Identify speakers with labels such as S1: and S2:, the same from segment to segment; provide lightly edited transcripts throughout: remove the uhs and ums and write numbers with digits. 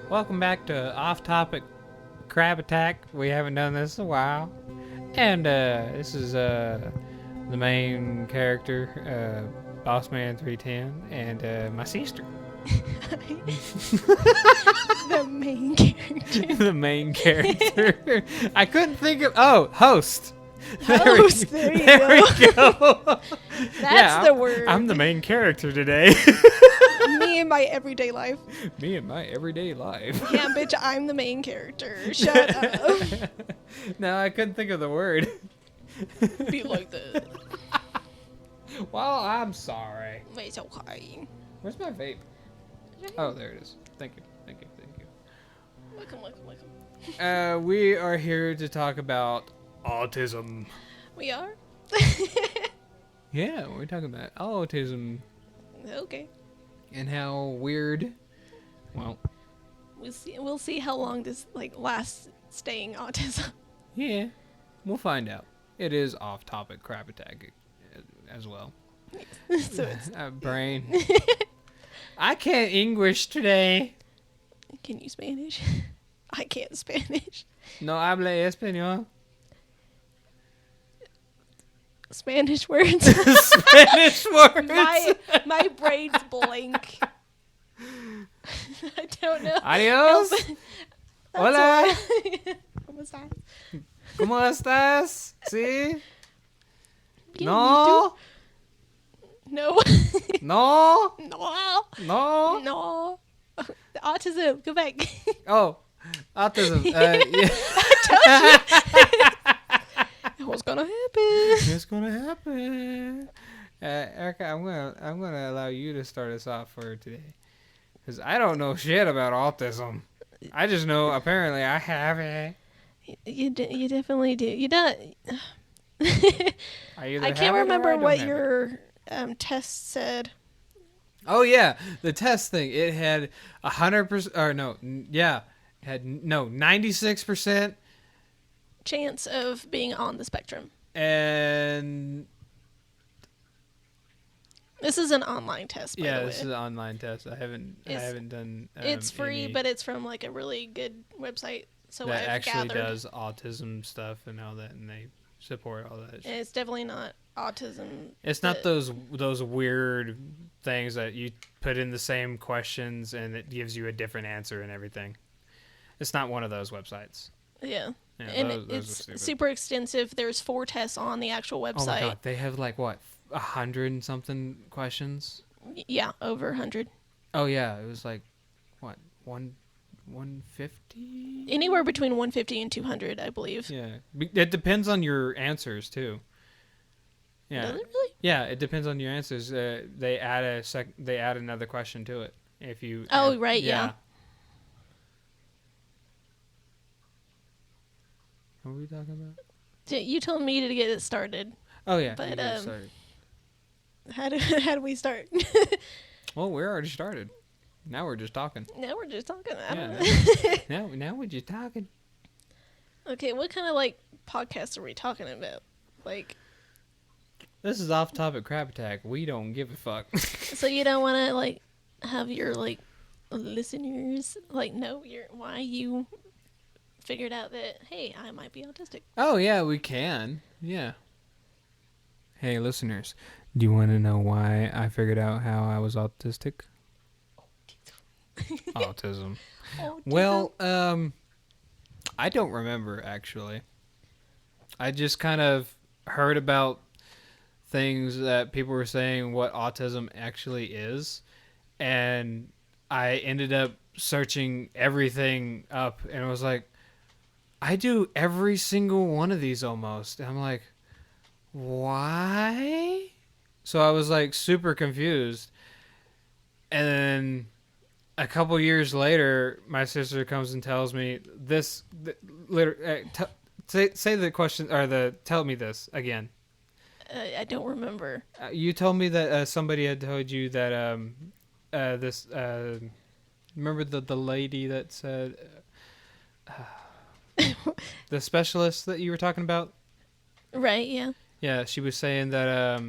S1: Welcome back to Off Topic Crab Attack. We haven't done this in a while. And this is the main character, Bossman 310, and my sister.
S2: The main character.
S1: The main character. I couldn't think of... Oh, host.
S2: Host, there you go. That's the word.
S1: I'm the main character today.
S2: Me and my everyday life.
S1: Me and my everyday life.
S2: Yeah, bitch, I'm the main character. Shut up.
S1: No, I couldn't think of the word.
S2: Be like that.
S1: Well, I'm sorry.
S2: It's okay.
S1: Where's my vape? Oh, there it is. Thank you.
S2: Welcome.
S1: We are here to talk about autism.
S2: We are?
S1: Yeah, we're talking about autism
S2: Okay.
S1: and how weird. Well,
S2: We'll see how long this lasts staying autism.
S1: yeah, we'll find out. It is off-topic crap attack as well.
S2: So it's
S1: Brain. I can't English today.
S2: Can you Spanish? I can't Spanish.
S1: No habla español.
S2: Spanish words.
S1: Spanish words.
S2: My brain's blank. I don't know.
S1: Adios. Hola.
S2: ¿Cómo estás?
S1: ¿Cómo estás? ¿Sí?
S2: Bien,
S1: No.
S2: No.
S1: No.
S2: No.
S1: No.
S2: No. Autism. Go back.
S1: Oh, autism. Yeah.
S2: What's gonna happen?
S1: It's gonna happen. Erica, I'm gonna allow you to start us off for today, because I don't know shit about autism. I just know apparently I have it.
S2: You definitely do. You don't.
S1: I
S2: can't remember what your test said.
S1: Oh yeah, the test thing. It had 100%, or no, yeah, it had 96%,
S2: Chance of being on the spectrum.
S1: and
S2: This is an online test, by the way.
S1: this is an online test. I haven't done.
S2: It's free,
S1: any
S2: but it's from a really good website. So
S1: that
S2: I've
S1: actually
S2: gathered.
S1: does autism stuff and all that, and they support all that.
S2: And it's definitely not autism.
S1: It's not those weird things that you put in the same questions and it gives you a different answer and everything. It's not one of those websites.
S2: Yeah.
S1: Yeah,
S2: And
S1: those are
S2: it's
S1: stupid.
S2: super extensive. There's 4 tests on the actual website.
S1: Oh my god, they have 100 and something questions.
S2: Yeah, over 100.
S1: Oh yeah, it was 150.
S2: Anywhere between 150 and 200, I believe.
S1: Yeah, it depends on your answers too. Yeah.
S2: Does it really?
S1: Yeah, it depends on your answers. They add they add another question to it if you.
S2: Oh, right, yeah.
S1: What were we talking about?
S2: You told me to get it started.
S1: Oh yeah.
S2: But,
S1: you get started.
S2: How do we start?
S1: Well, we're already started. Now we're just talking.
S2: Now we're just talking. I don't
S1: Yeah.
S2: know.
S1: now we're just talking.
S2: Okay, what kind of podcasts are we talking about?
S1: This is off topic crap attack. We don't give a fuck.
S2: So you don't want to have your listeners know why you figured out that, hey, I might be autistic.
S1: Oh yeah, we can. Yeah. Hey listeners, do you want to know why I figured out how I was autistic? Autism. Well, I don't remember actually. I just kind of heard about things that people were saying what autism actually is, and I ended up searching everything up, and it was like, I do every single one of these almost. And I'm like, why? So I was super confused, and then a couple years later, my sister comes and tells me this. Say the question or tell me this again.
S2: I don't remember.
S1: You told me that somebody had told you that this. Remember the lady that said the specialist that you were talking about?
S2: Right. Yeah.
S1: Yeah, she was saying that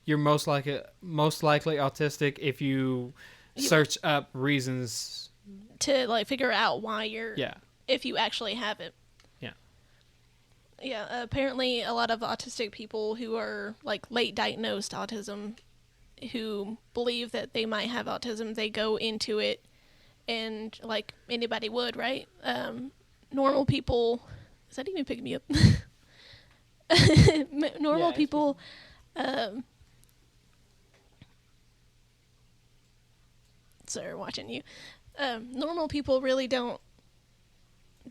S1: you're most likely autistic if you search up reasons
S2: to like figure out why you're
S1: Yeah.
S2: if you actually have it.
S1: Yeah.
S2: Yeah, apparently a lot of autistic people who are like late diagnosed autism, who believe that they might have autism, they go into it and like anybody would, right? Normal people, is that even picking me up? Normal
S1: Yeah,
S2: people, sorry, watching you. Normal people really don't.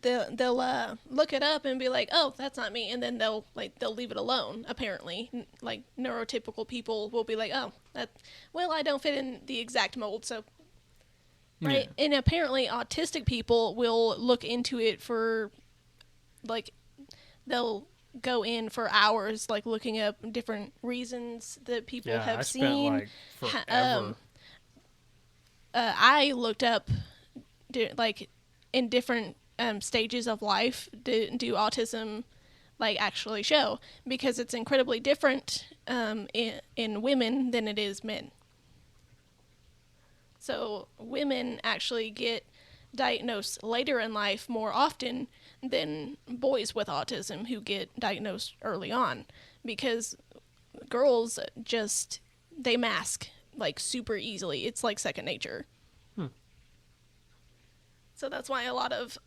S2: They'll look it up and be like, oh, that's not me, and then they'll leave it alone. Apparently, like neurotypical people will be like, oh, I don't fit in the exact mold, so right.
S1: Yeah.
S2: And apparently, autistic people will look into it for like they'll go in for hours, like looking up different reasons that people have
S1: I
S2: seen.
S1: spent like forever.
S2: I looked up like in different stages of life do autism like actually show, because it's incredibly different in women than it is men. So women actually get diagnosed later in life more often than boys with autism who get diagnosed early on, because girls just they mask like super easily. It's like second nature. So that's why a lot of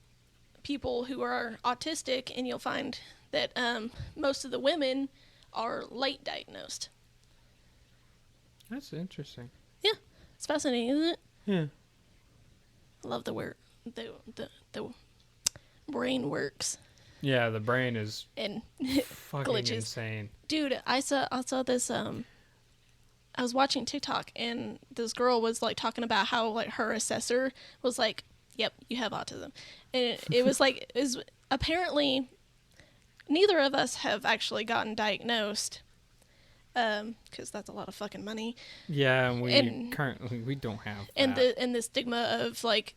S2: people who are autistic, and you'll find that most of the women are late diagnosed.
S1: That's interesting.
S2: Yeah, it's fascinating, isn't it?
S1: Yeah.
S2: I love the way the brain works.
S1: Yeah, the brain is
S2: And
S1: fucking
S2: glitches.
S1: insane.
S2: Dude, I saw this I was watching TikTok, and this girl was like talking about how like her assessor was like, "Yep, you have autism," and it was like is apparently neither of us have actually gotten diagnosed, because that's a lot of fucking money.
S1: Yeah, and
S2: And-
S1: currently we don't have
S2: And
S1: that.
S2: the stigma of like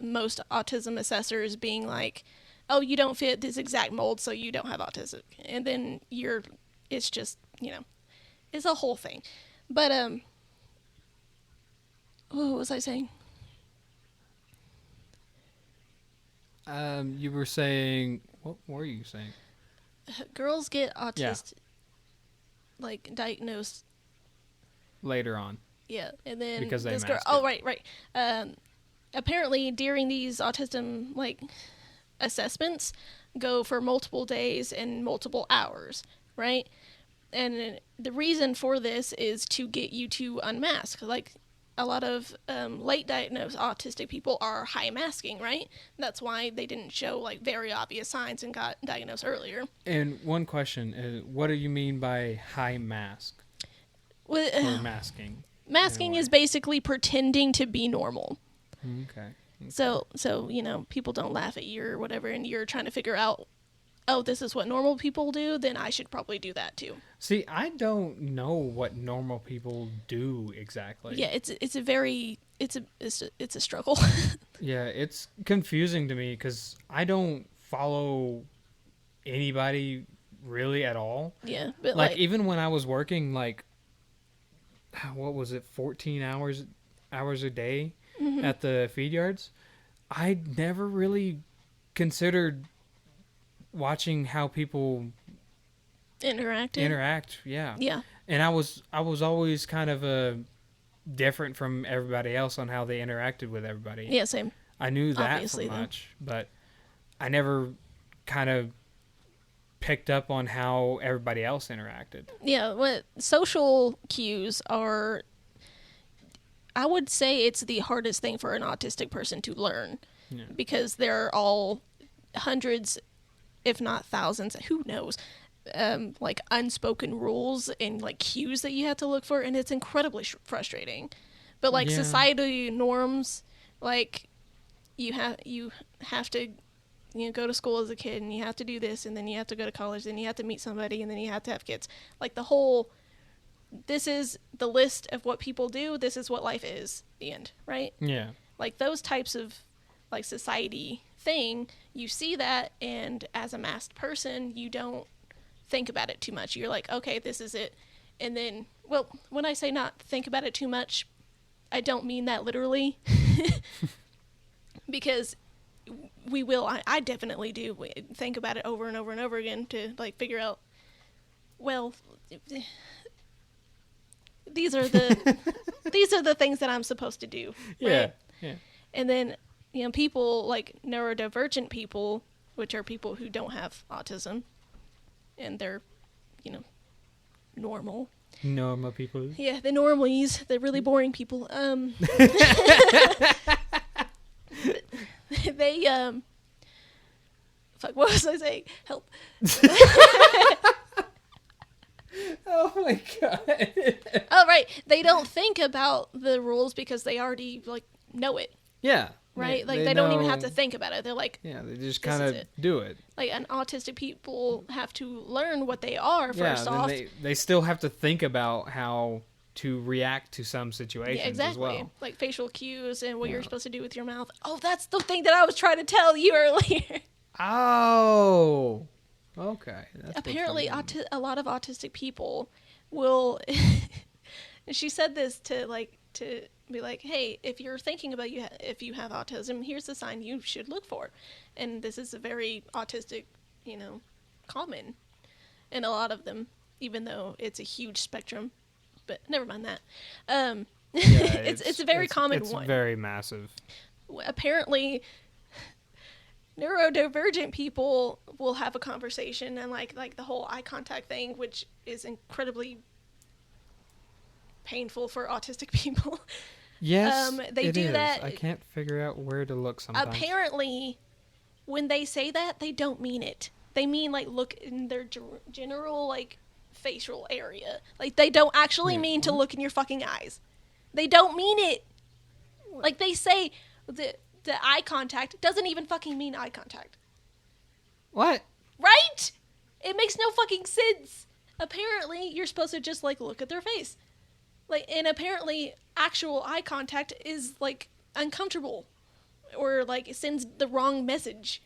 S2: most autism assessors being like, "Oh, you don't fit this exact mold, so you don't have autism," and then it's just it's a whole thing. But what was I saying?
S1: You were saying, what were you saying?
S2: Girls get autistic, like diagnosed.
S1: Later on.
S2: Yeah, and then
S1: Because they
S2: this girl.
S1: mask
S2: Oh,
S1: it.
S2: right. Apparently, during these autism like assessments, go for multiple days and multiple hours, right? And the reason for this is to get you to unmask. Like a lot of late diagnosed autistic people are high masking, right? That's why they didn't show like very obvious signs and got diagnosed earlier.
S1: And one question is, what do you mean by high mask or masking?
S2: Masking is basically pretending to be normal.
S1: Okay.
S2: So people don't laugh at you or whatever, and you're trying to figure out, oh, this is what normal people do, then I should probably do that too.
S1: See, I don't know what normal people do exactly.
S2: Yeah, it's a struggle.
S1: Yeah, it's confusing to me because I don't follow anybody really at all.
S2: Yeah, but
S1: Like even when I was working, like, what was it, 14 hours a day at the feed yards, I never really considered watching how people
S2: interact.
S1: Yeah.
S2: Yeah.
S1: And I was always kind of different from everybody else on how they interacted with everybody.
S2: Yeah, same.
S1: I knew that
S2: Obviously,
S1: much, but I never kind of picked up on how everybody else interacted.
S2: Yeah, what social cues are, I would say it's the hardest thing for an autistic person to learn.
S1: Yeah.
S2: Because they're all hundreds, if not thousands, who knows, like unspoken rules and like cues that you have to look for, and it's incredibly frustrating. But like society norms, like you have to go to school as a kid, and you have to do this, and then you have to go to college, then you have to meet somebody, and then you have to have kids. Like the whole, this is the list of what people do, this is what life is, the end, right?
S1: Yeah.
S2: Like those types of like society thing, you see that, and as a masked person, you don't think about it too much. You're like, okay, this is it. And then, well, when I say not think about it too much, I don't mean that literally. because we will. I definitely do think about it over and over and over again to like figure out. Well, these are the these are the things that I'm supposed to do.
S1: Yeah.
S2: Right?
S1: Yeah.
S2: And then people like neurodivergent people, which are people who don't have autism, and they're normal.
S1: Normal people.
S2: Yeah, the normies, the really boring people. They fuck. What was I saying? Help.
S1: Oh my god.
S2: Oh right, they don't think about the rules because they already like know it.
S1: Yeah.
S2: Right, they don't even have to think about it. They're like,
S1: yeah, they just kind of do it.
S2: Like, and autistic people have to learn what they are first off.
S1: They still have to think about how to react to some situations
S2: Yeah, exactly.
S1: as well.
S2: Like facial cues and what you're supposed to do with your mouth. Oh, that's the thing that I was trying to tell you earlier.
S1: Oh, okay. That's
S2: Apparently, a lot of autistic people will. And she said this to be like, hey, if you're thinking about if you have autism, here's the sign you should look for. And this is a very autistic, common in a lot of them, even though it's a huge spectrum. But never mind that. Yeah, it's a very common one.
S1: It's very massive.
S2: Apparently, neurodivergent people will have a conversation and like the whole eye contact thing, which is incredibly painful for autistic people.
S1: Yes,
S2: they
S1: it
S2: do
S1: is.
S2: that.
S1: I can't figure out where to look sometimes.
S2: Apparently, when they say that, they don't mean it. They mean like look in their general like facial area. Like they don't actually mean to look in your fucking eyes. They don't mean it. Like they say the eye contact doesn't even fucking mean eye contact.
S1: What?
S2: Right? It makes no fucking sense. Apparently, you're supposed to just like look at their face. Like, and apparently actual eye contact is like uncomfortable or like it sends the wrong message.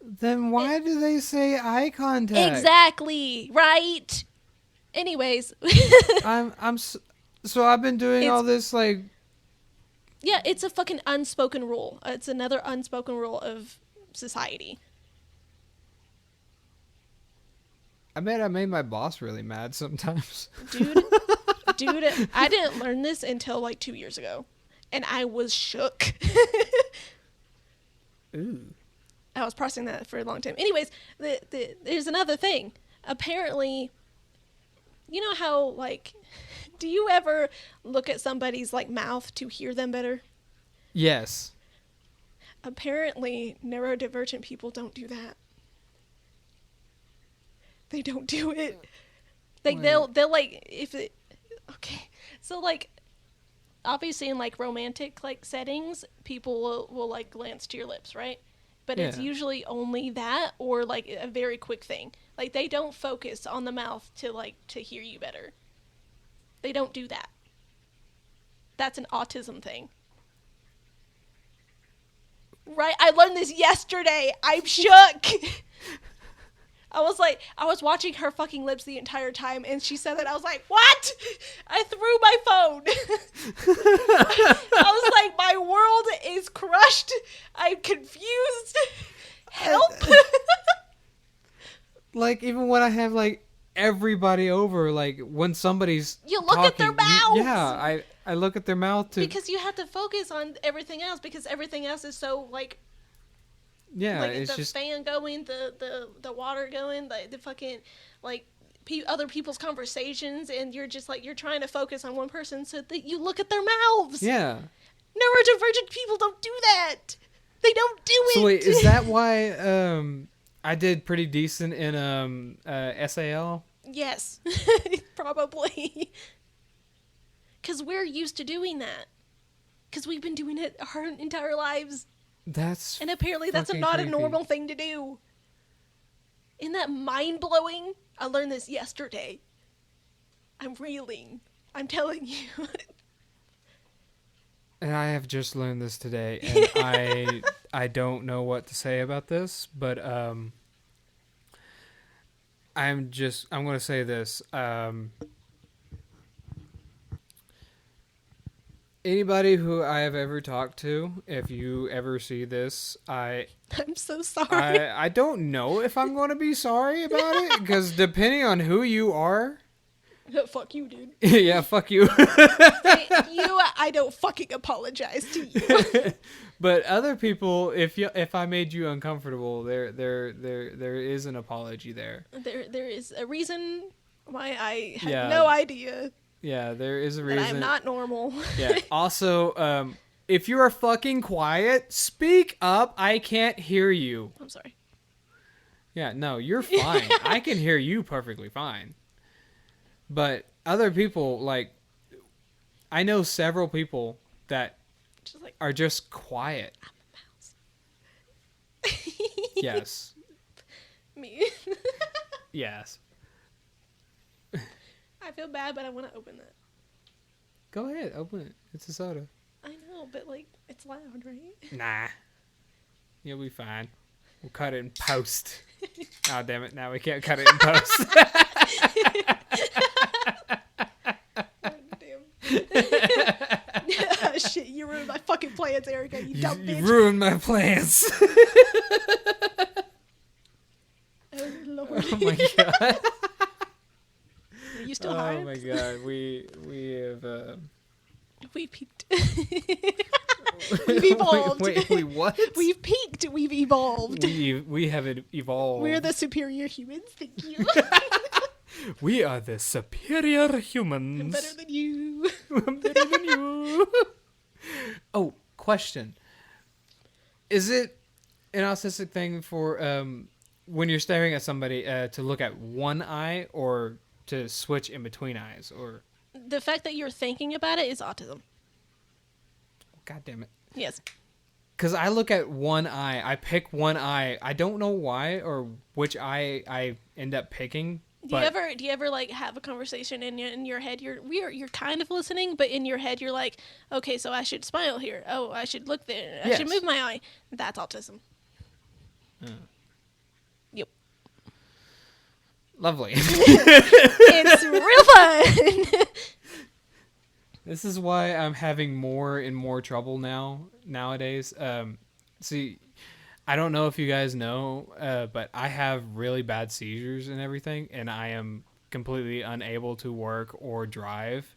S1: Then why do they say eye contact?
S2: Exactly, right? Anyways,
S1: so I've been doing all this like.
S2: Yeah, it's a fucking unspoken rule. It's another unspoken rule of society.
S1: I bet I made my boss really mad sometimes.
S2: Dude, I didn't learn this until like 2 years ago, and I was shook.
S1: Ooh.
S2: I was processing that for a long time. Anyways, there's another thing. Apparently, you know how like, do you ever look at somebody's like mouth to hear them better?
S1: Yes.
S2: Apparently, neurodivergent people don't do that. They don't do it. Like they'll like if it. Okay, so like, obviously in like romantic like settings, people will like glance to your lips, right? But it's usually only that or like a very quick thing. Like they don't focus on the mouth to hear you better. They don't do that. That's an autism thing. Right? I learned this yesterday. I'm shook. I was watching her fucking lips the entire time, and she said that. I was like, what? I threw my phone. I was like, my world is crushed. I'm confused. Help.
S1: Like, even when I have, like, everybody over, like, when somebody's
S2: you look at their mouths.
S1: I look at their mouth too.
S2: Because you have to focus on everything else, because everything else is so, like...
S1: Yeah,
S2: like
S1: it's
S2: the
S1: just
S2: fan going, the water going, the fucking like other people's conversations, and you're just like you're trying to focus on one person so that you look at their mouths.
S1: Yeah.
S2: Neurodivergent people don't do that. They don't do it.
S1: So wait, is that why I did pretty decent in SAL?
S2: Yes, probably. Because we're used to doing that. Because we've been doing it our entire lives.
S1: And
S2: apparently that's not a normal thing to do. Isn't that mind-blowing? I learned this yesterday. I'm reeling. I'm telling you.
S1: And I have just learned this today, and I don't know what to say about this, but I'm going to say this. Anybody who I have ever talked to, if you ever see this,
S2: I'm so sorry.
S1: I don't know if I'm going to be sorry about it, because depending on who you are,
S2: Fuck you, dude.
S1: yeah, fuck you.
S2: I don't fucking apologize to you.
S1: But other people, if I made you uncomfortable, there is an apology there.
S2: There is a reason why I had
S1: Yeah.
S2: no idea
S1: Yeah, there is a
S2: that
S1: reason.
S2: I'm not normal.
S1: Yeah. Also, if you are fucking quiet, speak up. I can't hear you.
S2: I'm sorry.
S1: Yeah, no, you're fine. I can hear you perfectly fine. But other people, like, I know several people that
S2: Just like,
S1: are just quiet.
S2: I'm a mouse.
S1: Yes.
S2: Me.
S1: Yes.
S2: I feel bad, but I want to open that.
S1: Go ahead, open it. It's a soda.
S2: I know, but like, it's loud, right?
S1: Nah. You'll be fine. We'll cut it in post. Oh, damn it. Now we can't cut it in post.
S2: Damn. Shit, you ruined my fucking plans, Erica, you dumb bitch.
S1: You ruined my plans.
S2: Oh, Lord.
S1: Oh, my God.
S2: Are you still
S1: Oh,
S2: hard?
S1: my God. We have...
S2: We peaked. We've evolved.
S1: Wait, what?
S2: We've peaked. We've evolved.
S1: We have evolved.
S2: We're the superior humans. Thank you.
S1: We are the superior humans.
S2: I'm better than you.
S1: I'm better than you. Oh, question. Is it an autistic thing for when you're staring at somebody to look at one eye or to switch in between eyes? Or
S2: The fact that you're thinking about it is autism.
S1: God damn it.
S2: Yes.
S1: Because I look at one eye. I pick one eye. I don't know why or which eye I end up picking.
S2: Do you ever like have a conversation in your head? You're kind of listening, but in your head you're like, okay, so I should smile here. Oh, I should look there. I should
S1: Yes.
S2: move my eye. That's autism. Yep.
S1: Lovely.
S2: It's real fun.
S1: This is why I'm having more and more trouble nowadays. See, I don't know if you guys know, but I have really bad seizures and everything, and I am completely unable to work or drive,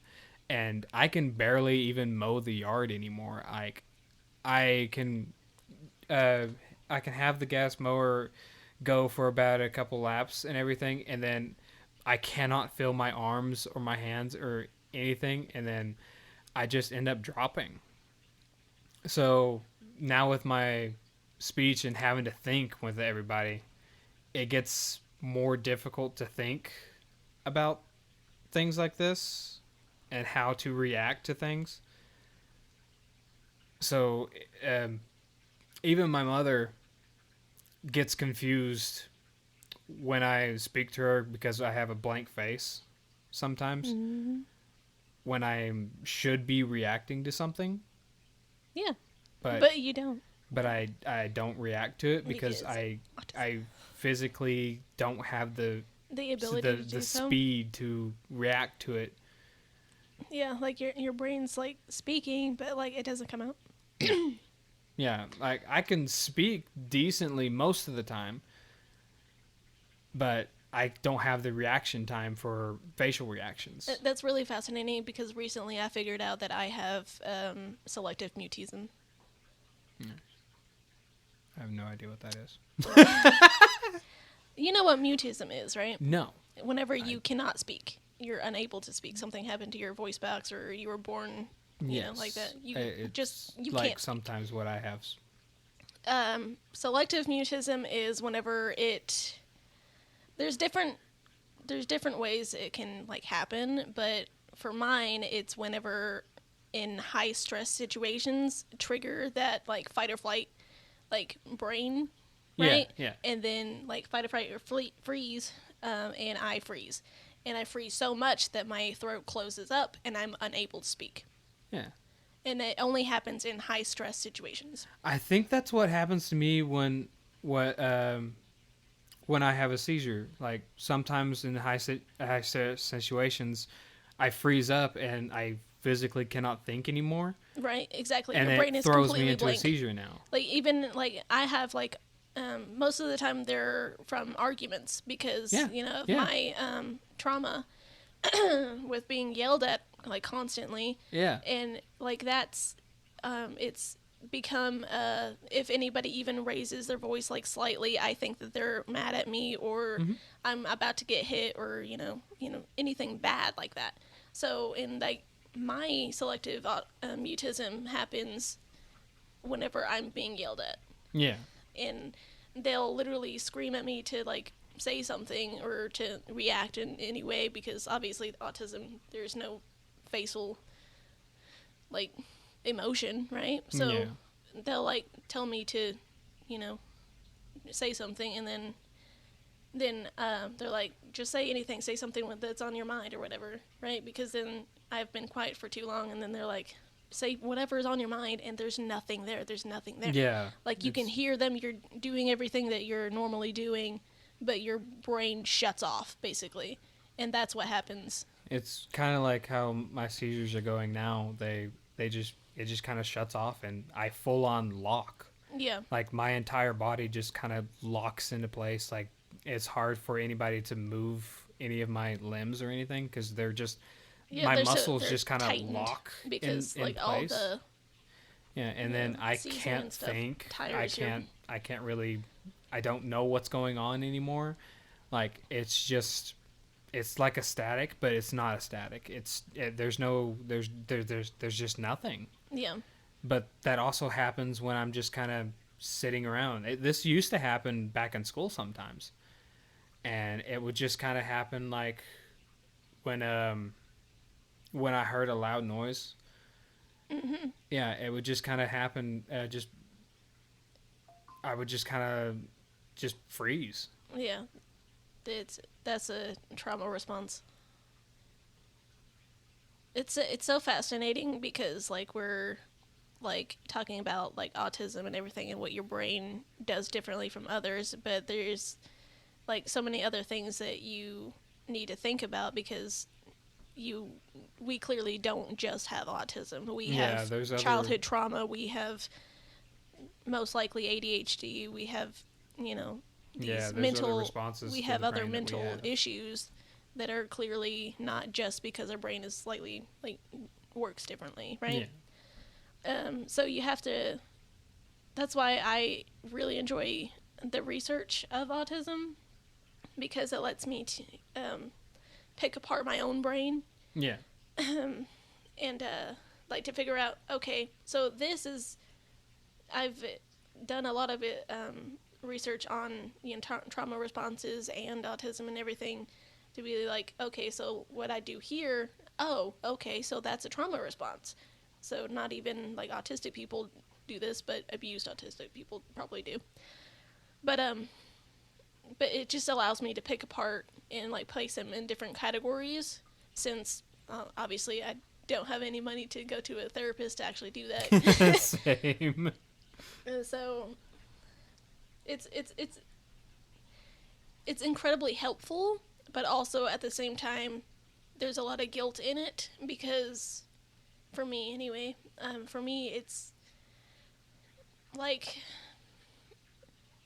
S1: and I can barely even mow the yard anymore. I can have the gas mower go for about a couple laps and everything, and then I cannot feel my arms or my hands or anything, and then I just end up dropping. So now with my speech and having to think with everybody, it gets more difficult to think about things like this and how to react to things. So even my mother gets confused when I speak to her because I have a blank face sometimes.
S2: Mm-hmm.
S1: When I should be reacting to something.
S2: Yeah.
S1: But
S2: you don't.
S1: But I don't react to it because I physically don't have the
S2: ability to do
S1: the
S2: so.
S1: speed to react to it.
S2: Yeah, like your brain's like speaking, but like it doesn't come out.
S1: Yeah, like I can speak decently most of the time, but I don't have the reaction time for facial reactions.
S2: That's really fascinating because recently I figured out that I have selective mutism.
S1: I have no idea what that is.
S2: You know what mutism is, right?
S1: No.
S2: Whenever you cannot speak, you're unable to speak. Something happened to your voice box, or you were born, you know, like that. You
S1: like
S2: can't.
S1: Sometimes what I have.
S2: Selective mutism is whenever it. There's different ways it can like happen, but for mine, it's whenever in high stress situations trigger that like fight or flight, like brain, right?
S1: Yeah.
S2: And then like fight or flight or freeze, and I freeze, and I freeze so much that my throat closes up and I'm unable to speak.
S1: Yeah.
S2: And it only happens in high stress situations.
S1: I think that's what happens to me when I have a seizure. Like sometimes in high stress situations, I freeze up and I physically cannot think anymore.
S2: Right, exactly.
S1: And
S2: Your brain
S1: it
S2: is
S1: throws
S2: completely
S1: me into
S2: blank.
S1: a seizure now.
S2: Like, even, like, I have, like, most of the time they're from arguments because,
S1: Yeah.
S2: you know, of
S1: Yeah.
S2: my trauma with being yelled at, like, constantly.
S1: Yeah.
S2: And, like, that's, it's become, if anybody even raises their voice, like, slightly, I think that they're mad at me, or I'm about to get hit, or, you know, anything bad like that. So, in, like, my selective mutism happens whenever I'm being yelled at.
S1: Yeah.
S2: And they'll literally scream at me to, like, say something or to react in any way, because obviously autism, there's no facial, like, emotion, right? So
S1: Yeah.
S2: they'll, like, tell me to, you know, say something, and then they're like, just say anything, say something that's on your mind or whatever, right? Because then I've been quiet for too long, and then they're like, say whatever is on your mind, and there's nothing there.
S1: Yeah.
S2: Like, you can hear them, you're doing everything that you're normally doing, but your brain shuts off, basically. And that's what happens.
S1: It's kind of like how my seizures are going now. It just kind of shuts off, and I full on lock.
S2: Yeah.
S1: Like, my entire body just kind of locks into place. Like, it's hard for anybody to move any of my limbs or anything, because they're just my muscles just kind of lock
S2: because
S1: in
S2: like
S1: place.
S2: all the
S1: and then I can't think. I can't really. I don't know what's going on anymore. Like, it's like a static, but it's not a static. There's just nothing.
S2: Yeah.
S1: But that also happens when I'm just kind of sitting around. This used to happen back in school sometimes, and it would just kind of happen like when I heard a loud noise.
S2: Mm-hmm.
S1: Yeah, it would just kind of happen. I would just kind of just freeze.
S2: Yeah, that's a trauma response. It's so fascinating because, like, we're, like, talking about, like, autism and everything and what your brain does differently from others, but there's, like, so many other things that you need to think about, because we clearly don't just have autism. We have childhood trauma. We have most likely ADHD. We have, you know, these mental. We have other mental issues that are clearly not just because our brain is slightly, like, works differently, right? Yeah. So you have to. That's why I really enjoy the research of autism, because it lets me to pick apart my own brain.
S1: Yeah.
S2: And like, to figure out, okay, so this is, I've done a lot of it, research on, you know, trauma responses and autism and everything, to be like, okay, so what I do here, oh, okay, so that's a trauma response. So not even, like, autistic people do this, but abused autistic people probably do. But it just allows me to pick apart and, like, place them in different categories, since obviously I don't have any money to go to a therapist to actually do that.
S1: Same.
S2: So it's incredibly helpful, but also at the same time there's a lot of guilt in it, because for me anyway, it's like,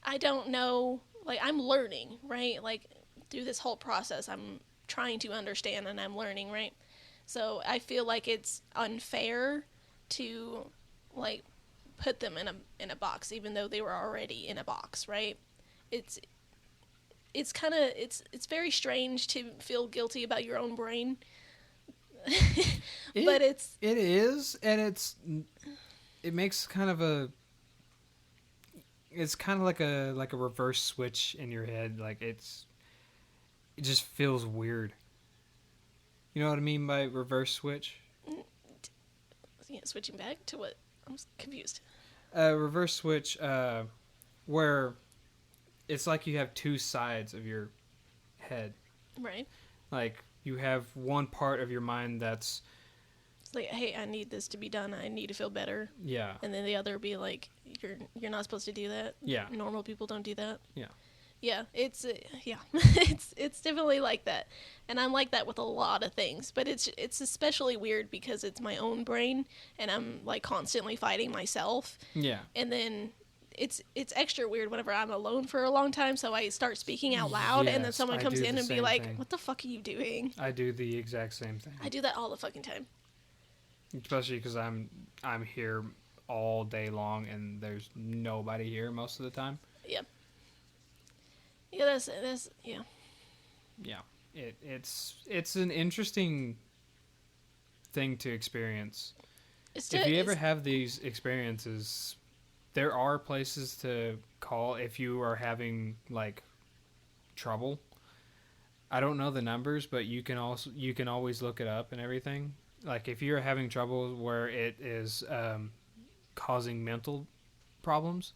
S2: I don't know, like, I'm learning, right? Like, through this whole process I'm trying to understand, and I'm learning, right? So I feel like it's unfair to, like, put them in a box, even though they were already in a box, right? It's kind of, it's very strange to feel guilty about your own brain. But it
S1: is, and it makes kind of a, it's kind of like a reverse switch in your head. Like, it just feels weird. You know what I mean by reverse switch?
S2: Yeah, switching back to what? I'm confused.
S1: Reverse switch, where it's like you have two sides of your head.
S2: Right.
S1: Like, you have one part of your mind that's,
S2: it's like, hey, I need this to be done. I need to feel better.
S1: Yeah.
S2: And then the other be like, you're not supposed to do that.
S1: Yeah.
S2: Normal people don't do that.
S1: Yeah.
S2: Yeah, yeah, it's definitely like that, and I'm like that with a lot of things. But it's especially weird because it's my own brain, and I'm like constantly fighting myself.
S1: Yeah.
S2: And then it's extra weird whenever I'm alone for a long time. So I start speaking out loud, and then
S1: Yes,
S2: someone
S1: I
S2: comes
S1: do
S2: in
S1: the
S2: and be
S1: same
S2: like,
S1: thing.
S2: "What the fuck are you doing?"
S1: I do the exact same thing.
S2: I do that all the fucking time.
S1: Especially because I'm here all day long and there's nobody here most of the time.
S2: Yeah. Yeah, that's yeah.
S1: Yeah, it's an interesting thing to experience. If you ever have these experiences, there are places to call if you are having like trouble. I don't know the numbers, but you can always look it up and everything. Like if you're having trouble where it is causing mental problems,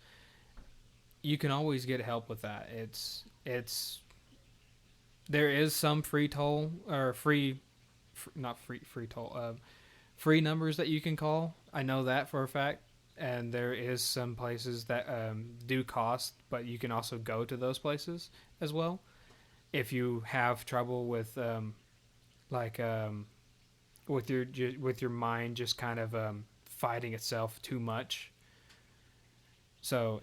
S1: you can always get help with that. It's there is some free toll or not free toll free numbers that you can call. I know that for a fact. And there is some places that do cost, but you can also go to those places as well if you have trouble with like with your mind just kind of fighting itself too much. So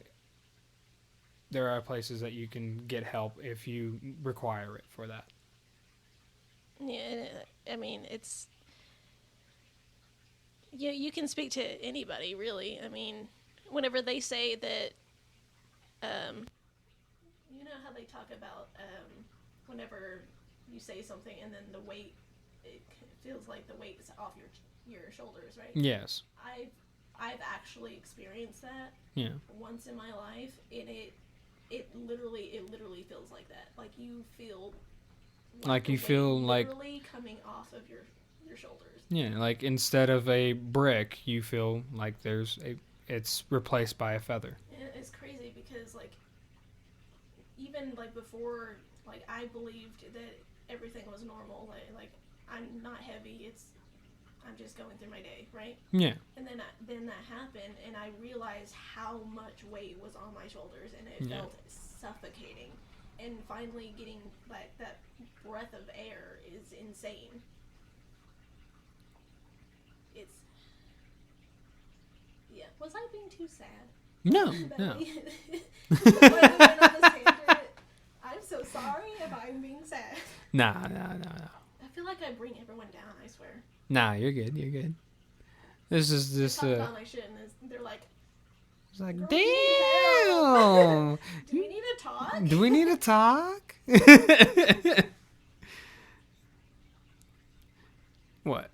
S1: there are places that you can get help if you require it for that.
S2: Yeah, I mean, it's you can speak to anybody really. I mean, whenever they say that, you know how they talk about whenever you say something and then the weight, it feels like the weight is off your shoulders, right?
S1: Yes.
S2: I've actually experienced that.
S1: Yeah.
S2: Once in my life, and it literally feels like that. Like you feel
S1: like you feel like
S2: literally coming off of your shoulders.
S1: Yeah, like instead of a brick, you feel like it's replaced by a feather.
S2: And it's crazy because like even like before, like I believed that everything was normal. Like I'm not heavy. I'm just going through my day, right?
S1: Yeah.
S2: And then that happened, and I realized how much weight was on my shoulders, and it felt suffocating. And finally, getting like that breath of air is insane. Was I being too sad?
S1: No, no.
S2: I'm so sorry if I'm being sad.
S1: Nah.
S2: I feel like I bring everyone down, I swear.
S1: Nah, you're good. This is just
S2: talk my shit, and they're like,
S1: it's like, damn.
S2: Do we need to talk?
S1: Do we need to talk? What?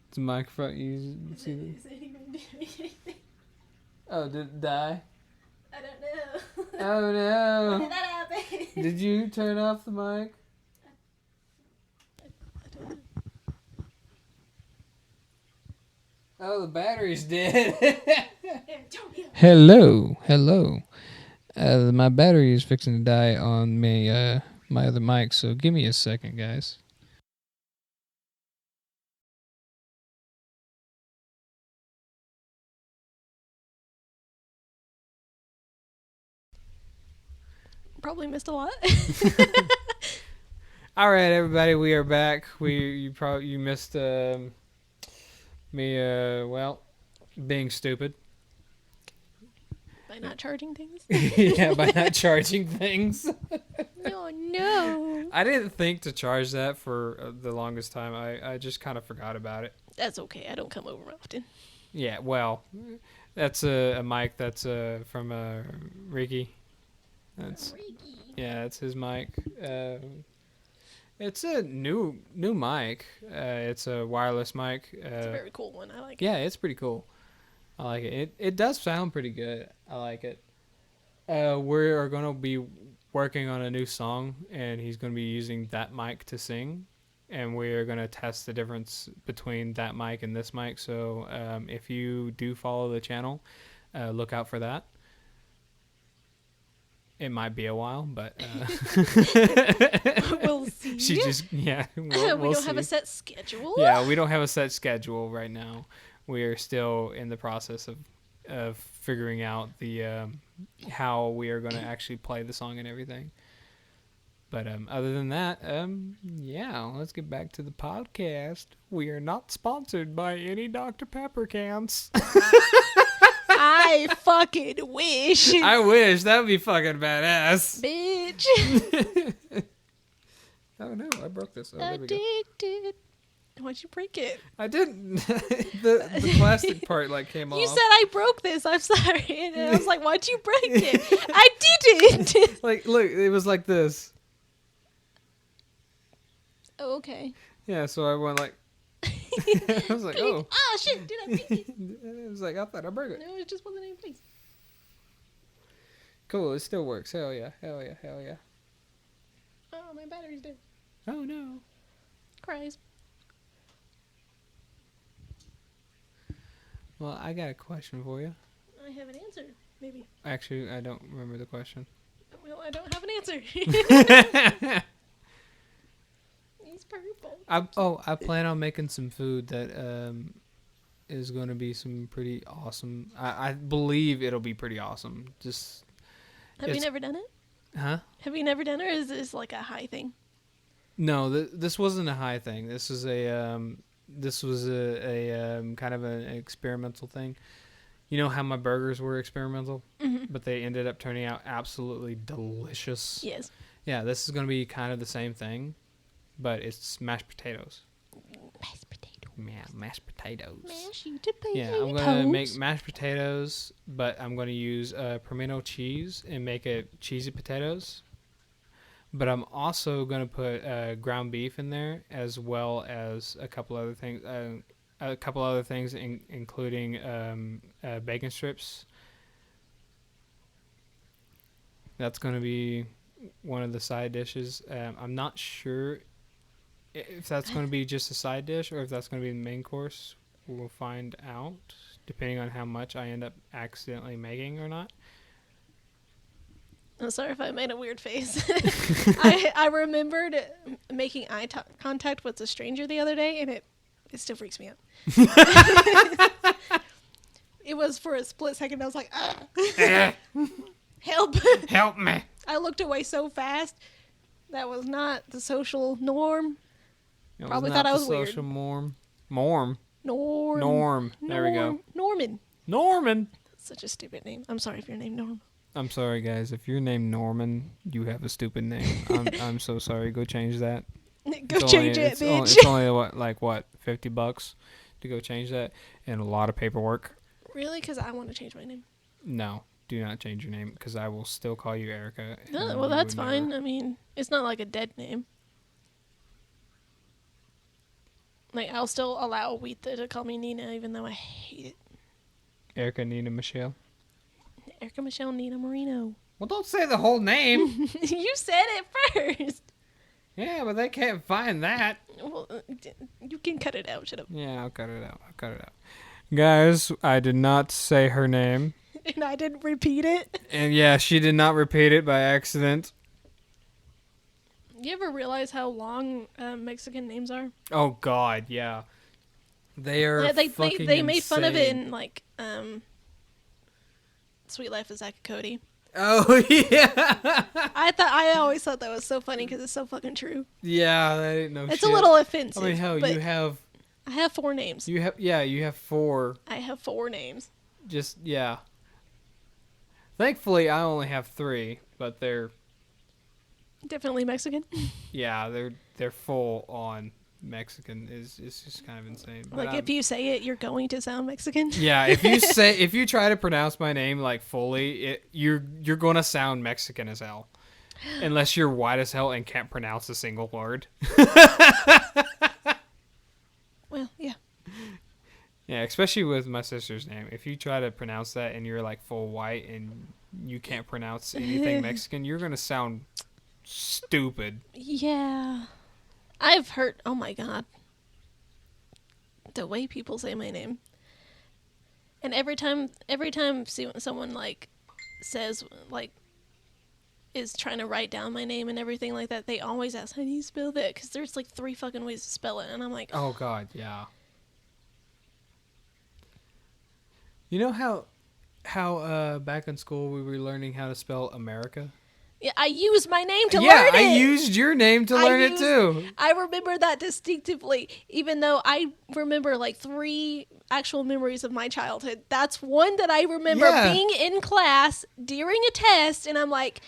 S1: It's a microphone. You see
S2: is it even doing anything?
S1: Oh, did it die?
S2: I don't know.
S1: Oh no!
S2: When did that happen?
S1: Did you turn off the mic?
S2: I don't know.
S1: Oh, the battery's dead.
S2: Hello.
S1: My battery is fixing to die on my other mic, so give me a second, guys.
S2: Probably missed a lot.
S1: All right, everybody, we are back. You missed me being stupid.
S2: By not charging things?
S1: Yeah, by not charging things.
S2: No.
S1: I didn't think to charge that for the longest time. I just kind of forgot about it.
S2: That's okay. I don't come over often.
S1: Yeah, well, that's a mic that's from Ricky. Yeah, it's his mic. It's a new mic. It's a wireless mic.
S2: It's a very cool one. I like it.
S1: Yeah, it's pretty cool. I like it. It does sound pretty good. I like it. We are going to be working on a new song, and he's going to be using that mic to sing. And we are going to test the difference between that mic and this mic. So if you do follow the channel, look out for that. It might be a while, but
S2: we'll see. We don't have a set schedule.
S1: Yeah, we don't have a set schedule right now. We are still in the process of figuring out the how we are going to actually play the song and everything. But other than that, yeah, let's get back to the podcast. We are not sponsored by any Dr. Pepper cans.
S2: I fucking wish.
S1: I wish. That would be fucking badass.
S2: Bitch.
S1: Oh no, I broke this. Oh, there we go.
S2: Addicted. Why'd you break it?
S1: I didn't. the plastic part like came off.
S2: You said I broke this. I'm sorry. And I was like, why'd you break it? I didn't.
S1: Like, look, it was like this.
S2: Oh, okay.
S1: Yeah, so I went like. I was like, oh.
S2: Oh, shit. Did I break it?
S1: It was like, I thought I broke it.
S2: No, it just wasn't in place.
S1: Cool, it still works. Hell yeah, hell yeah, hell yeah.
S2: Oh, my battery's dead.
S1: Oh no.
S2: Cries.
S1: Well, I got a question for you.
S2: I have an answer, maybe.
S1: Actually, I don't remember the question.
S2: Well, I don't have an answer. He's purple.
S1: I plan on making some food that is going to be some pretty awesome. I believe it'll be pretty awesome. Just
S2: Have you never done it?
S1: Huh?
S2: Have you never done it, or is this like a high thing?
S1: No, this wasn't a high thing. This was a kind of an experimental thing. You know how my burgers were experimental, but they ended up turning out absolutely delicious.
S2: Yes.
S1: Yeah, this is going to be kind of the same thing, but it's mashed potatoes.
S2: Mashed potatoes.
S1: Yeah, mashed potatoes.
S2: Mashed potatoes.
S1: Yeah, I'm going to make mashed potatoes, but I'm going to use pimento cheese and make it cheesy potatoes. But I'm also going to put ground beef in there, as well as a couple other things. Including bacon strips. That's going to be one of the side dishes. I'm not sure if that's going to be just a side dish or if that's going to be the main course. We'll find out, depending on how much I end up accidentally making or not.
S2: I'm sorry if I made a weird face. I remembered making eye contact with a stranger the other day, and it still freaks me out. It was for a split second. I was like, help.
S1: Help me.
S2: I looked away so fast. That was not the social norm. Probably thought I was weird.
S1: Social norm. There we go. Norman.
S2: Such a stupid name. I'm sorry if you're named Norm.
S1: I'm sorry, guys. If you're named Norman, you have a stupid name. I'm so sorry. Go change that.
S2: Go change it, bitch.
S1: It's only what, $50 to go change that, and a lot of paperwork.
S2: Really? Because I want to change my name.
S1: No, do not change your name, because I will still call you Erica.
S2: No, well, that's fine. I mean, it's not like a dead name. Like, I'll still allow Weetha to call me Nina, even though I hate it.
S1: Erica Nina Michelle.
S2: Erica Michelle Nina Marino.
S1: Well, don't say the whole name.
S2: You said it first.
S1: Yeah, but they can't find that.
S2: Well, you can cut it out. Shut up.
S1: Yeah, I'll cut it out. Guys, I did not say her name.
S2: And I didn't repeat it.
S1: And yeah, she did not repeat it by accident.
S2: You ever realize how long Mexican names are?
S1: Oh God, yeah. They are
S2: they made fun of it in like Sweet Life of Zack and Cody.
S1: Oh yeah.
S2: I always thought that was so funny because it's so fucking true.
S1: Yeah, that ain't no shit.
S2: It's a little offensive.
S1: I mean, hell, you have.
S2: I have 4 names.
S1: You have 4.
S2: I have 4 names.
S1: Just yeah. Thankfully, I only have 3, but they're
S2: definitely Mexican.
S1: Yeah, they're full on Mexican. It's just kind of insane. But
S2: like if you say it, you're going to sound Mexican.
S1: Yeah, if you try to pronounce my name like fully, you're gonna sound Mexican as hell, unless you're white as hell and can't pronounce a single word.
S2: Well, yeah.
S1: Yeah, especially with my sister's name. If you try to pronounce that and you're like full white and you can't pronounce anything Mexican, you're gonna sound stupid.
S2: Yeah. I've heard, oh my God, the way people say my name. And every time someone like says like is trying to write down my name and everything like that, they always ask, how do you spell that? Because there's like 3 fucking ways to spell it. And I'm like,
S1: oh God, yeah. You know how how back in school we were learning how to spell America?
S2: Yeah, I used my name to learn
S1: Yeah,
S2: it.
S1: I used your name to learn it too.
S2: I remember that distinctively, even though I remember like 3 actual memories of my childhood. That's one that I remember being in class during a test, and I'm like,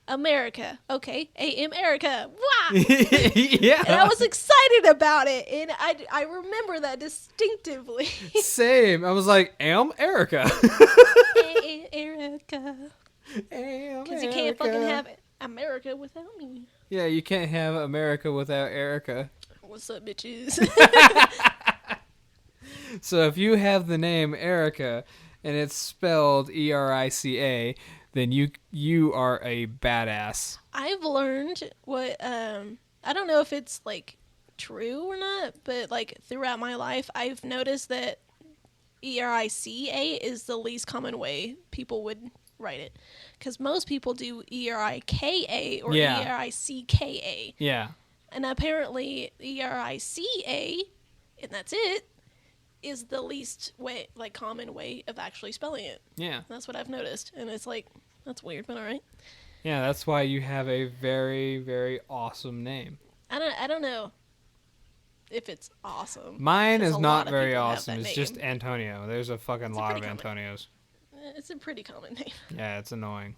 S2: America. Okay, A.M. Erica. Wow.
S1: Yeah.
S2: And I was excited about it, and I remember that distinctively.
S1: Same. I was like, am Erica.
S2: A.M. Erica. Because you can't fucking have America without me.
S1: Yeah, you can't have America without Erica.
S2: What's up, bitches?
S1: So if you have the name Erica and it's spelled Erica, then you are a badass.
S2: I've learned what I don't know if it's like true or not, but like throughout my life, I've noticed that Erica is the least common way people would write it, because most people do Erika or Ericka.
S1: Yeah.
S2: And apparently Erica, and that's it, is the least way, like, common way of actually spelling it.
S1: Yeah.
S2: That's what I've noticed, and it's like, that's weird, but all right.
S1: Yeah, that's why you have a very, very awesome name.
S2: I don't know if it's awesome.
S1: Mine is not
S2: of
S1: very
S2: people have
S1: awesome.
S2: that
S1: It's
S2: name.
S1: just Antonio. There's a fucking lot of Antonios.
S2: It's a pretty common name.
S1: Yeah, it's annoying.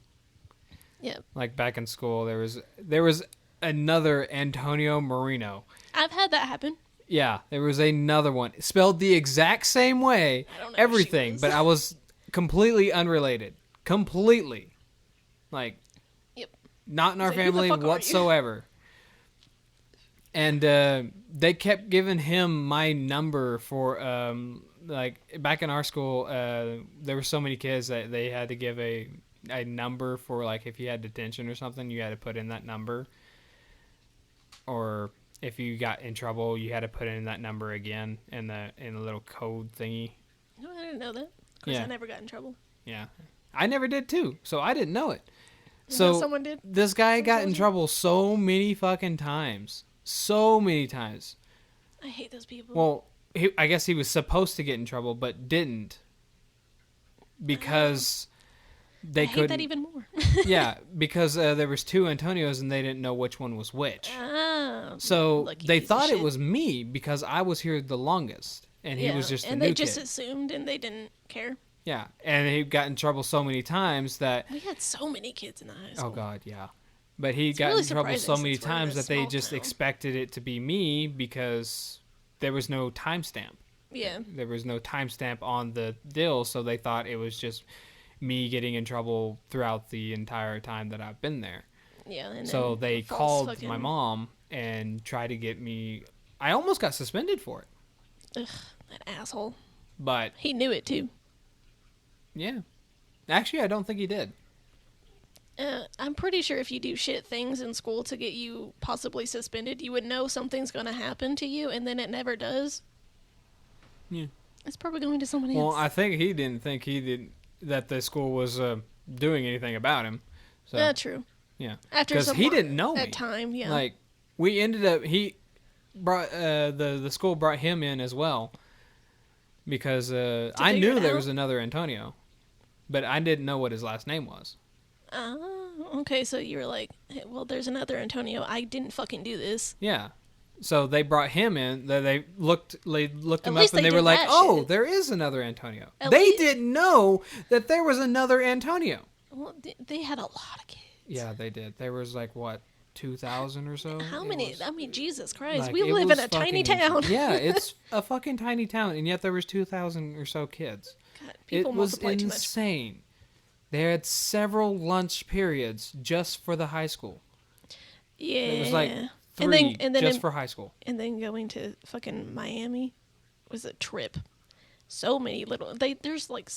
S2: Yeah.
S1: Like back in school, there was another Antonio Marino.
S2: I've had that happen.
S1: Yeah, there was another one spelled the exact same way,
S2: I don't know
S1: everything, but I was completely unrelated. Completely. Like,
S2: yep.
S1: Not in our
S2: It's like, who the
S1: family
S2: fuck are you?
S1: whatsoever. And they kept giving him my number for, like, back in our school, there were so many kids that they had to give a number for, like, if you had detention or something, you had to put in that number. Or if you got in trouble, you had to put in that number again in the little code thingy.
S2: No, I didn't know that. Of course, I never got in trouble.
S1: Yeah. I never did, too, so I didn't know it.
S2: So someone did?
S1: This guy got in trouble so many fucking times. So many times.
S2: I hate those people.
S1: Well, I guess he was supposed to get in trouble, but didn't. Because they couldn't.
S2: I hate that even more.
S1: Yeah, because there was 2 Antonios and they didn't know which one was which.
S2: Oh,
S1: So they thought it
S2: shit.
S1: was me because I was here the longest. And he was just the new
S2: And they
S1: kid.
S2: just assumed and they didn't care.
S1: Yeah, and he got in trouble so many times that...
S2: We had so many kids in the high school.
S1: Oh, God, yeah. But he got
S2: really
S1: in trouble so
S2: surprising
S1: many
S2: since we're in
S1: times
S2: a
S1: that they
S2: small
S1: just
S2: town.
S1: expected it to be me because there was no timestamp.
S2: Yeah.
S1: There was no timestamp on the deal, so they thought it was just me getting in trouble throughout the entire time that I've been there.
S2: Yeah. And
S1: So
S2: then
S1: they
S2: false
S1: called
S2: fucking-
S1: my mom and tried to get me... I almost got suspended for it.
S2: Ugh, that asshole.
S1: But,
S2: He knew it too.
S1: yeah. Actually, I don't think he did.
S2: I'm pretty sure if you do shit things in school to get you possibly suspended, you would know something's going to happen to you, and then it never does.
S1: Yeah.
S2: It's probably going to somebody
S1: Well,
S2: else.
S1: I think he didn't think that the school was doing anything about him. So,
S2: True.
S1: yeah.
S2: After
S1: Because
S2: some
S1: he didn't know me.
S2: at time, yeah.
S1: Like, we ended up... He brought... the school brought him in as well. Because I
S2: figure
S1: knew
S2: it
S1: there
S2: out?
S1: was another Antonio. But I didn't know what his last name was.
S2: Okay, so you were like, hey, well, there's another Antonio. I didn't fucking do this.
S1: Yeah. So they brought him in. They looked him
S2: At
S1: up,
S2: least
S1: and
S2: they
S1: they were
S2: did
S1: like,
S2: that
S1: "Oh,
S2: shit.
S1: there is another Antonio."
S2: At
S1: They
S2: least-
S1: didn't know that there was another Antonio.
S2: Well, they had a lot of kids.
S1: Yeah, they did. There was like what, 2,000 or so.
S2: How
S1: It
S2: many?
S1: was-
S2: I mean, Jesus Christ.
S1: like,
S2: We
S1: it
S2: live
S1: was
S2: in a tiny
S1: fucking
S2: town.
S1: insane. Yeah, it's a fucking tiny town, and yet there was 2,000 or so kids.
S2: God, people
S1: It was
S2: multiply too much.
S1: insane. They had several lunch periods just for the high school.
S2: Yeah.
S1: It was like 3
S2: and then
S1: just for high school.
S2: and then going to fucking Miami was a trip. So many little there's like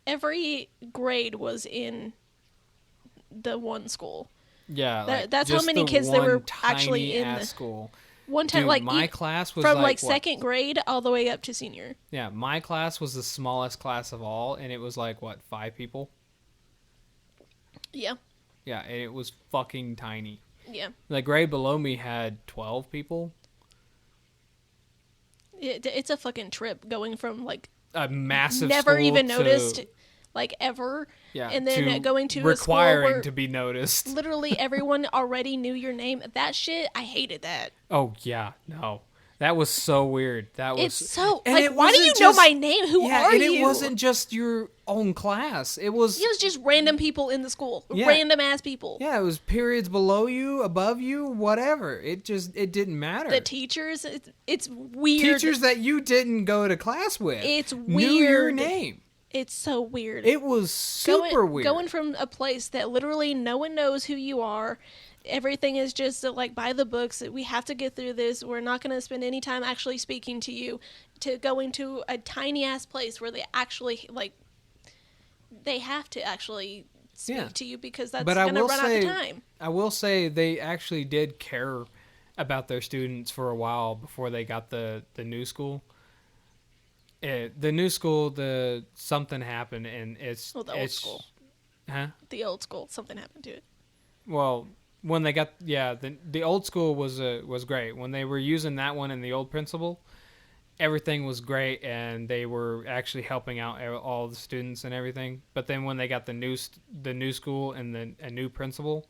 S2: every grade was in the one school.
S1: Yeah, like,
S2: that's how
S1: just
S2: many
S1: the
S2: kids there were
S1: one
S2: actually in
S1: tiny-ass
S2: the
S1: school.
S2: one time.
S1: Dude,
S2: like
S1: my class was
S2: from
S1: like what?
S2: second grade all the way up to senior.
S1: Yeah, my class was the smallest class of all, and it was like what, 5 people?
S2: Yeah,
S1: Yeah, and it was fucking tiny.
S2: yeah.
S1: The grade below me had 12 people.
S2: It's a fucking trip going from like
S1: A massive
S2: never
S1: school
S2: even
S1: to-
S2: noticed like ever.
S1: Yeah,
S2: And then going to a school
S1: requiring
S2: where
S1: to be noticed.
S2: literally everyone already knew your name. That shit, I hated that.
S1: Oh yeah, no. That was so weird. That was
S2: It's so
S1: and
S2: like,
S1: it
S2: why do you
S1: wasn't
S2: know
S1: just,
S2: my name? Who
S1: yeah,
S2: are
S1: and
S2: you?
S1: it wasn't just your own class. It was
S2: just random people in the school,
S1: Yeah.
S2: random ass people.
S1: yeah, it was periods below you, above you, whatever. It didn't matter.
S2: The teachers, it's weird.
S1: Teachers that you didn't go to class with
S2: It's
S1: knew your
S2: weird.
S1: name.
S2: It's so weird.
S1: It was super weird.
S2: Going from a place that literally no one knows who you are. Everything is just like by the books. We have to get through this. We're not going to spend any time actually speaking to you. To going to a tiny ass place where they actually they have to actually speak to you because that's going to run out the time.
S1: I will say they actually did care about their students for a while before they got the new school. The new school, something happened, and it's
S2: the old school.
S1: Huh?
S2: The old school, something happened to it.
S1: Well, when they got the old school was great. When they were using that one in the old principal, everything was great, and they were actually helping out all the students and everything. But then when they got the new school and a new principal,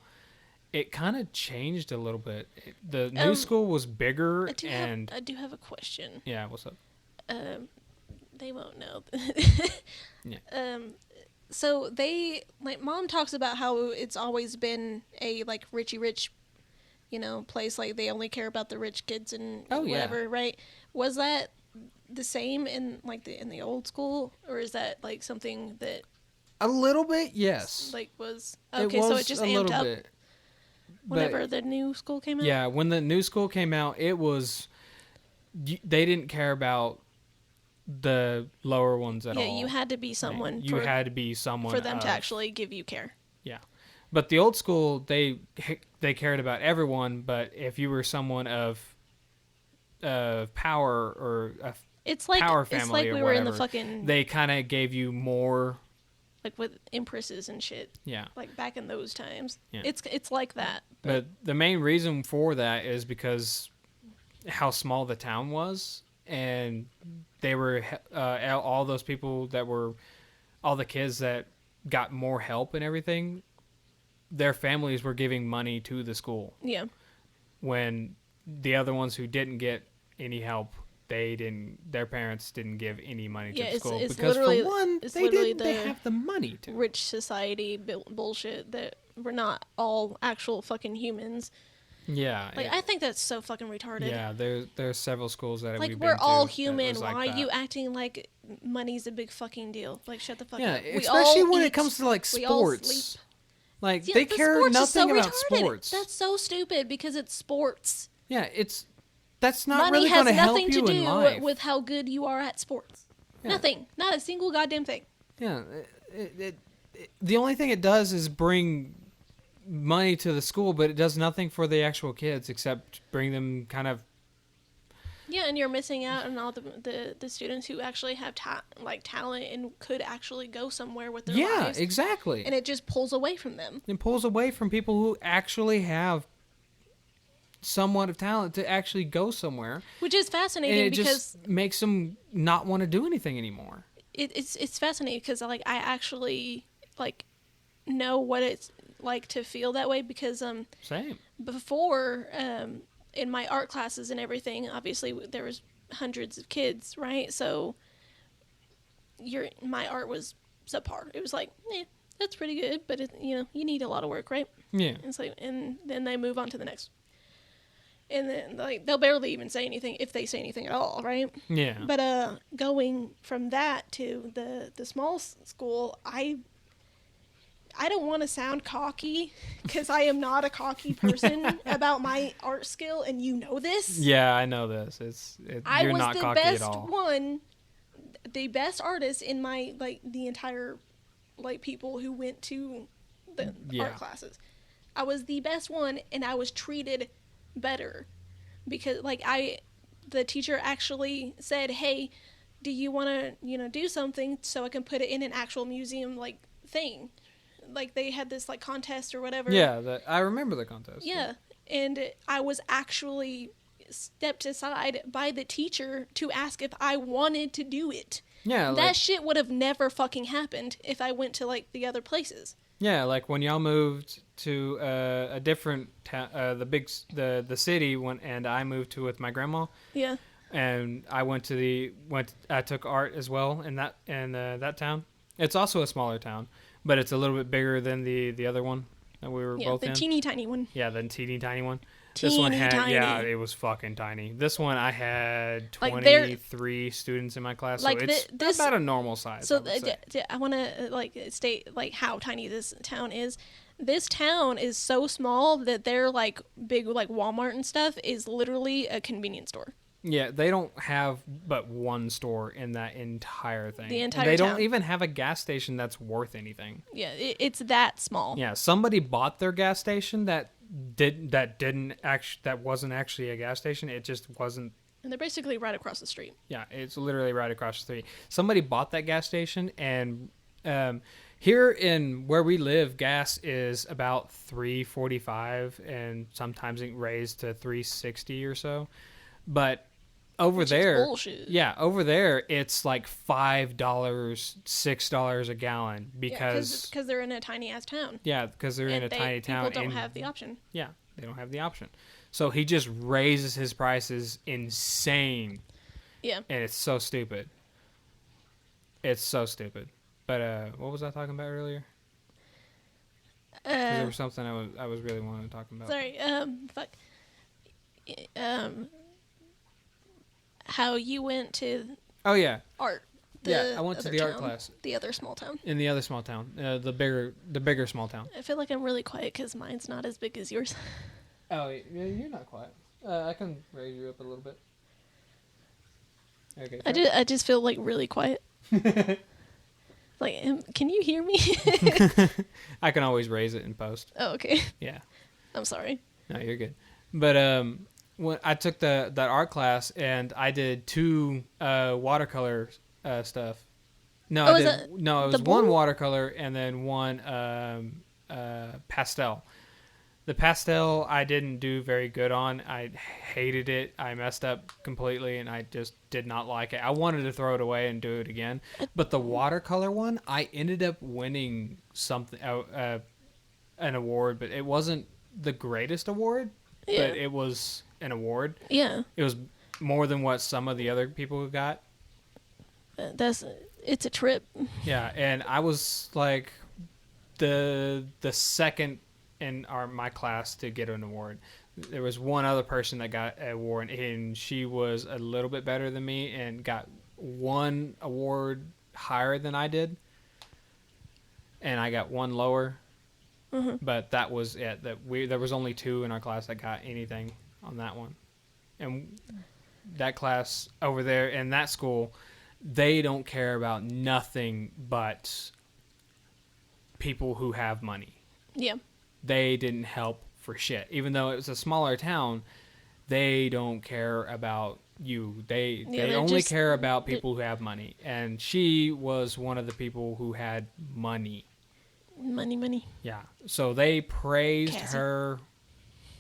S1: it kind of changed a little bit. The new school was bigger,
S2: I do have a question.
S1: Yeah, what's up?
S2: They won't know.
S1: Yeah.
S2: So they Mom talks about how it's always been a Richie rich, place. Like they only care about the rich kids and whatever, right? Was that the same in in the old school, or is that something that
S1: a little bit? Yes.
S2: Was okay. So it just amped up
S1: bit.
S2: whenever the new school came out.
S1: Yeah, when the new school came out, it was they didn't care about the lower ones at all.
S2: Yeah, you had to be someone.
S1: You had to be someone
S2: for them to actually give you care.
S1: Yeah, but the old school, they cared about everyone. But if you were someone of power or a power family,
S2: it's like
S1: or
S2: we
S1: whatever,
S2: were in the fucking,
S1: they kind of gave you more.
S2: With empresses and shit.
S1: Yeah.
S2: Back in those times.
S1: Yeah.
S2: It's like that.
S1: But the main reason for that is because how small the town was, and they were all those people that were all the kids that got more help and everything, their families were giving money to the school.
S2: Yeah.
S1: When the other ones who didn't get any help, their parents didn't give any money to the school
S2: it's
S1: because for one, they have the money to.
S2: Rich society bullshit that we're not all actual fucking humans.
S1: Yeah.
S2: I think that's so fucking retarded.
S1: Yeah, there's several schools that we've been
S2: we're all
S1: to
S2: human.
S1: Why
S2: are you acting like money's a big fucking deal? Shut the fuck up.
S1: Yeah, especially when it comes to sports. They care nothing about sports.
S2: That's so stupid because it's sports.
S1: Yeah, that's not really going to help you in life.
S2: Money has nothing to do with how good you are at sports. Yeah. Nothing. Not a single goddamn thing.
S1: Yeah, the only thing it does is bring money to the school, but it does nothing for the actual kids except bring them kind of.
S2: Yeah, and you're missing out on all the students who actually have talent and could actually go somewhere with their lives.
S1: Yeah, exactly.
S2: And it just pulls away from them.
S1: It pulls away from people who actually have somewhat of talent to actually go somewhere.
S2: Which is fascinating
S1: and it
S2: because
S1: just makes them not want to do anything anymore.
S2: It's fascinating because I actually know what it's like to feel that way because
S1: same
S2: before in my art classes and everything, obviously there was hundreds of kids, right? So my art was subpar. It was that's pretty good, but you need a lot of work, right?
S1: Yeah.
S2: And then they move on to the next. And then they'll barely even say anything if they say anything at all, right?
S1: Yeah.
S2: But going from that to the small school, I don't want to sound cocky because I am not a cocky person about my art skill, and you know this.
S1: Yeah, I know this. You're not cocky at all.
S2: The best artist in my the entire people who went to the art classes. I was the best one, and I was treated better because the teacher actually said, "Hey, do you want to do something so I can put it in an actual museum thing?" They had this contest or whatever.
S1: Yeah, I remember the contest.
S2: Yeah, and I was actually stepped aside by the teacher to ask if I wanted to do it.
S1: Yeah,
S2: That shit would have never fucking happened if I went to like the other places.
S1: yeah, like when y'all moved to a different town, the city, and I moved to with my grandma,
S2: Yeah.
S1: and I I took art as well in that town. It's also a smaller town, but it's a little bit bigger than the other one that we were
S2: Yeah,
S1: both
S2: the
S1: in.
S2: teeny tiny one.
S1: Yeah, the teeny tiny one. This one
S2: Teeny
S1: had,
S2: tiny.
S1: yeah, it was fucking tiny. This one I had
S2: Like, they're-
S1: 23 students in my class,
S2: Like,
S1: so it's
S2: this-
S1: about a normal size.
S2: So
S1: I would say.
S2: I want to like state like how tiny this town is. This town is so small that their like big like Walmart and stuff is literally a convenience store.
S1: Yeah, they don't have but one store in that entire thing.
S2: The
S1: And
S2: entire
S1: they
S2: town.
S1: don't even have a gas station that's worth anything.
S2: Yeah, it's that small.
S1: Yeah, somebody bought their gas station that wasn't actually a gas station. It just wasn't.
S2: And they're basically right across the street.
S1: Yeah, it's literally right across the street. Somebody bought that gas station, and here in where we live, gas is about $3.45, and sometimes it raised to $3.60 or so. But over
S2: Which is
S1: there,
S2: bullshit.
S1: yeah, over there it's like $5, $6 a gallon because
S2: they're in a tiny ass town.
S1: because they're in a tiny town.
S2: People don't have the option.
S1: Yeah, they don't have the option. So he just raises his prices insane.
S2: Yeah.
S1: And it's so stupid. It's so stupid. But what was I talking about earlier? 'Cause there was something I was really wanting to talk about.
S2: Sorry. Fuck. How you went to
S1: Oh yeah.
S2: art.
S1: Yeah, I went to
S2: other
S1: the art
S2: town,
S1: class.
S2: The other small town.
S1: In the other small town, the bigger small town.
S2: I feel like I'm really quiet because mine's not as big as yours.
S1: Oh, yeah, you're not quiet. I can raise you up a little bit. Okay.
S2: I just feel like really quiet. Like, can you hear me?
S1: I can always raise it in post.
S2: Oh, okay.
S1: Yeah.
S2: I'm sorry.
S1: No, you're good. But when I took that art class and I did 2 watercolor stuff. No,
S2: Oh,
S1: it was
S2: the
S1: one
S2: blue?
S1: watercolor and then one pastel. The pastel I didn't do very good on. I hated it. I messed up completely and I just did not like it. I wanted to throw it away and do it again. But the watercolor one, I ended up winning something an award, but it wasn't the greatest award,
S2: Yeah.
S1: but it was an award.
S2: Yeah.
S1: It was more than what some of the other people got.
S2: It's a trip.
S1: Yeah, and I was like the second in my class to get an award. There was one other person that got an award, and she was a little bit better than me and got one award higher than I did, and I got one lower.
S2: Mm-hmm.
S1: But that was it. There was only 2 in our class that got anything on that one, and that class over there in that school, they don't care about nothing but people who have money.
S2: Yeah.
S1: They didn't help for shit. Even though it was a smaller town, they don't care about you. They only
S2: just-
S1: care about people who have money. And she was one of the people who had money.
S2: Money.
S1: Yeah. So they praised
S2: Cassie.
S1: her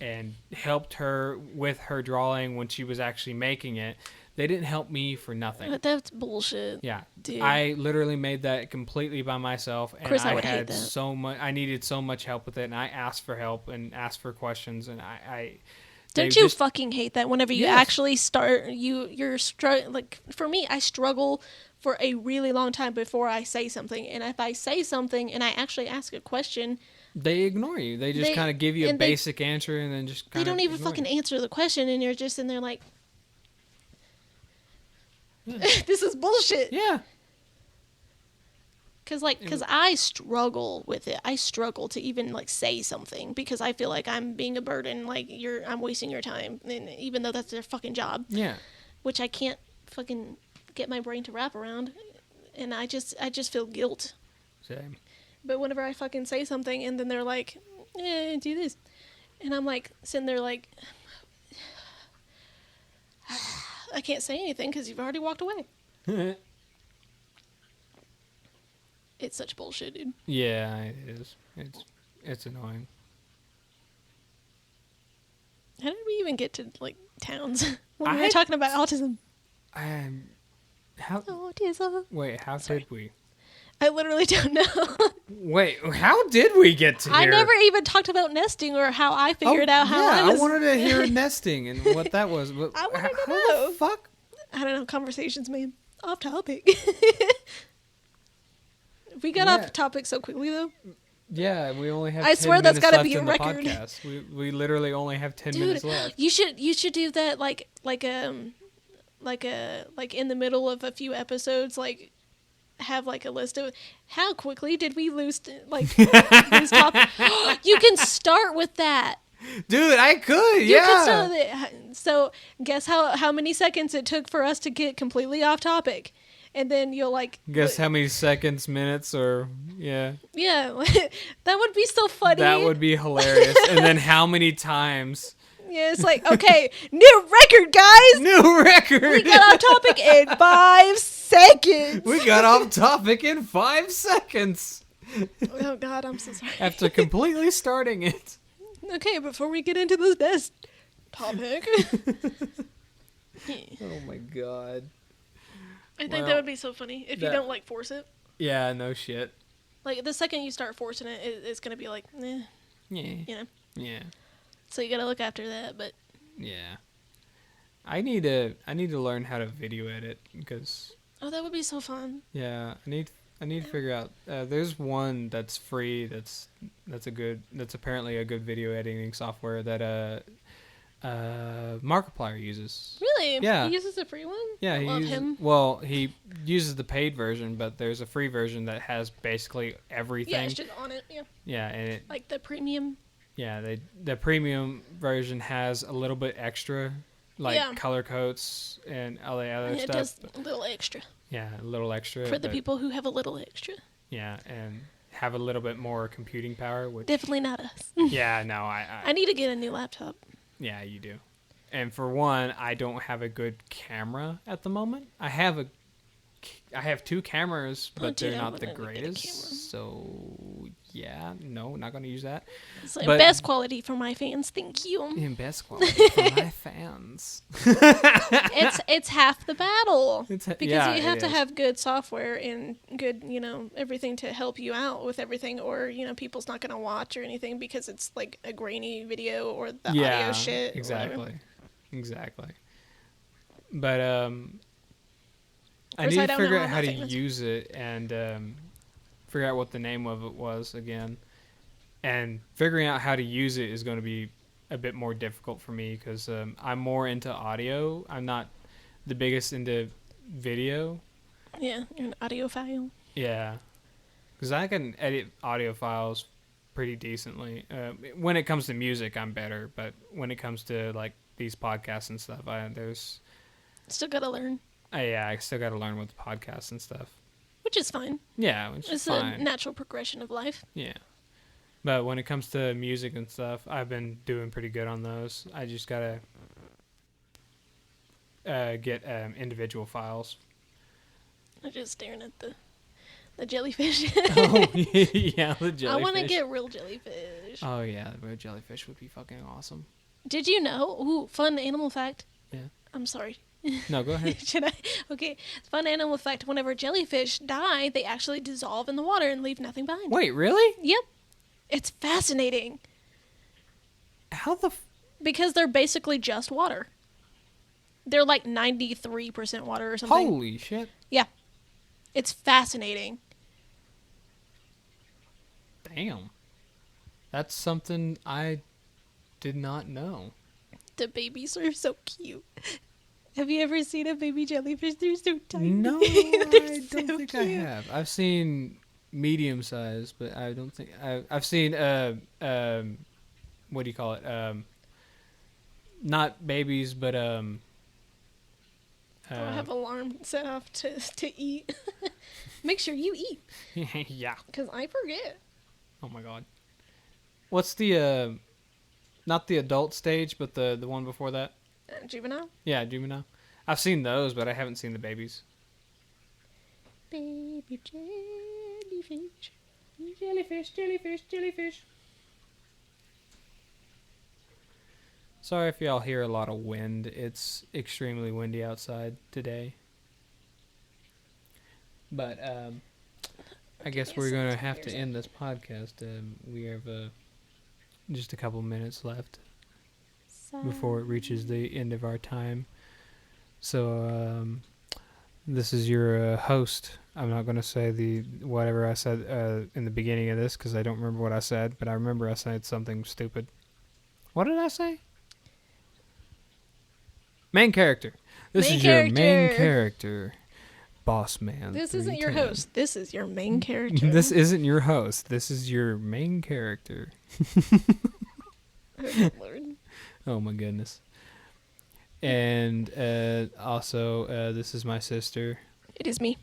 S1: and helped her with her drawing when she was actually making it. They didn't help me for nothing.
S2: But that's bullshit.
S1: Yeah,
S2: Dude.
S1: I literally made that completely by myself, and
S2: course I
S1: I
S2: would hate
S1: had
S2: that.
S1: so much. I needed so much help with it, and I asked for help and asked for questions, and
S2: Don't
S1: they
S2: you
S1: just-
S2: fucking hate that whenever you
S1: Yes.
S2: actually start like for me I struggle for a really long time before I say something, and if I say something and I actually ask a question,
S1: They ignore you. They just
S2: They-
S1: kind of give you a
S2: and they-
S1: basic answer, and then just
S2: they
S1: kind of
S2: don't even fucking answer the question, and you're just in there like, this is bullshit.
S1: Yeah,
S2: Cause I struggle with it. I struggle to even like say something because I feel like I'm being a burden. Like I'm wasting your time, and even though that's their fucking job,
S1: yeah.
S2: which I can't fucking get my brain to wrap around, and I just feel guilt.
S1: Same.
S2: But whenever I fucking say something and then they're like, do this, and I'm like sitting there like, I can't say anything because you've already walked away. It's such bullshit, dude.
S1: Yeah, it is. It's annoying.
S2: How did we even get to like towns when we
S1: I-
S2: were talking about autism?
S1: How?
S2: Autism.
S1: Wait, how
S2: Sorry.
S1: did we?
S2: I literally don't know.
S1: Wait, how did we get to here?
S2: I never even talked about nesting or how I figured out how
S1: yeah,
S2: I was.
S1: I wanted to hear nesting and what that was. But
S2: I wanted to
S1: how
S2: know.
S1: the fuck?
S2: I don't know. Conversations, man. Off topic. We got off topic so quickly, though.
S1: Yeah, we only have.
S2: I
S1: 10
S2: swear that's
S1: got to
S2: be a record.
S1: We literally only have 10 minutes left.
S2: You should do that like in the middle of a few episodes, like have like a list of how quickly did we lose lose topic. You can start with that.
S1: Dude, I could.
S2: You
S1: yeah.
S2: can start with it. So guess how many seconds it took for us to get completely off topic. And then you'll
S1: guess how many seconds, minutes, or
S2: yeah, that would be so funny.
S1: That would be hilarious. And then how many times?
S2: Yeah, it's like, okay, new record, guys.
S1: New record.
S2: We got off topic in 5 seconds.
S1: We got off topic in 5 seconds.
S2: Oh God, I'm so sorry.
S1: After completely starting it.
S2: Okay, before we get into this next topic.
S1: Oh my God.
S2: I think that would be so funny if you don't force it.
S1: Yeah, no shit.
S2: Like the second you start forcing it, it's gonna be like, eh.
S1: Yeah.
S2: You know.
S1: Yeah.
S2: So you gotta look after that, but.
S1: Yeah. I need to learn how to video edit because.
S2: Oh, that would be so fun.
S1: Yeah, I need to figure out. There's one that's free. That's apparently a good video editing software that Markiplier uses.
S2: Really?
S1: Yeah.
S2: He uses a free one?
S1: Yeah,
S2: I love him.
S1: Well, he uses the paid version, but there's a free version that has basically everything.
S2: Yeah, it's just on it. Yeah.
S1: Yeah, and it
S2: like the premium.
S1: Yeah, the premium version has a little bit extra, color codes and all the other stuff.
S2: It does a little extra.
S1: Yeah, a little extra
S2: for the people who have a little extra.
S1: Yeah, and have a little bit more computing power. Which,
S2: definitely not us.
S1: Yeah, no,
S2: I need to get a new laptop.
S1: Yeah, you do. And for one, I don't have a good camera at the moment. I have 2 cameras, but they're not the greatest. So, yeah, no, not going to use that.
S2: So best quality for my fans, thank you.
S1: In best quality for my fans.
S2: It's half the battle. Because you have to have good software and good, everything to help you out with everything, or, people's not going to watch or anything because it's like a grainy video or the audio shit.
S1: Exactly. But I need to figure out how to use it and figure out what the name of it was again. And figuring out how to use it is going to be a bit more difficult for me because I'm more into audio. I'm not the biggest into video.
S2: Yeah, you're an audiophile.
S1: Yeah, because I can edit audio files pretty decently. When it comes to music, I'm better. But when it comes to these podcasts and stuff, there's
S2: still gotta learn.
S1: Yeah, I still gotta learn with the podcasts and stuff.
S2: Which is fine.
S1: Yeah, which is fine.
S2: It's a natural progression of life.
S1: Yeah. But when it comes to music and stuff, I've been doing pretty good on those. I just gotta get individual files.
S2: I'm just staring at the jellyfish.
S1: Oh, yeah, the jellyfish.
S2: I want to get real jellyfish.
S1: Oh, yeah, the real jellyfish would be fucking awesome.
S2: Did you know? Ooh, fun animal fact.
S1: Yeah.
S2: I'm sorry.
S1: No, go ahead.
S2: Should I? Okay. Fun animal fact. Whenever jellyfish die, they actually dissolve in the water and leave nothing behind.
S1: Wait, really?
S2: Yep. It's fascinating.
S1: How the...
S2: Because they're basically just water. They're like 93% water or something.
S1: Holy shit.
S2: Yeah. It's fascinating.
S1: Damn. That's something I did not know.
S2: The babies are so cute. Have you ever seen a baby jellyfish? They're so tiny.
S1: No, I don't think cute. I have. I've seen medium size, but I don't think I've seen what do you call it? Not babies, but I
S2: have alarm set off to eat. Make sure you eat.
S1: Yeah.
S2: Because I forget.
S1: Oh my god. What's the not the adult stage, but the one before that?
S2: Juvenile?
S1: Yeah, juvenile. I've seen those, but I haven't seen the babies.
S2: Baby jellyfish.
S1: Jellyfish. Sorry if y'all hear a lot of wind. It's extremely windy outside today. But I guess we're going to have to end this podcast. We have just a couple minutes left before it reaches the end of our time. So this is your host. I'm not going to say whatever I said in the beginning of this because I don't remember what I said, but I remember I said something stupid. What did I say? Main character. This is your main character. Boss man.
S2: This isn't your host. This is your main character.
S1: This isn't your host. This is your main character.
S2: Oh, Lord.
S1: Oh my goodness. And also, this is my sister.
S2: It is me.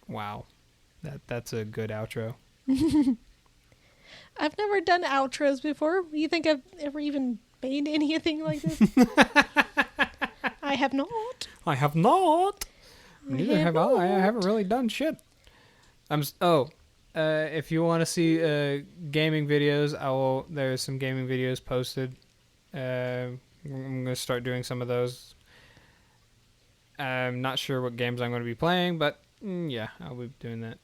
S1: Wow. That's a good outro.
S2: I've never done outros before. You think I've ever even made anything like this? I have not.
S1: I have not. Neither have I. I haven't really done shit. If you want to see gaming videos, there's some gaming videos posted. I'm going to start doing some of those. I'm not sure what games I'm going to be playing, but yeah, I'll be doing that.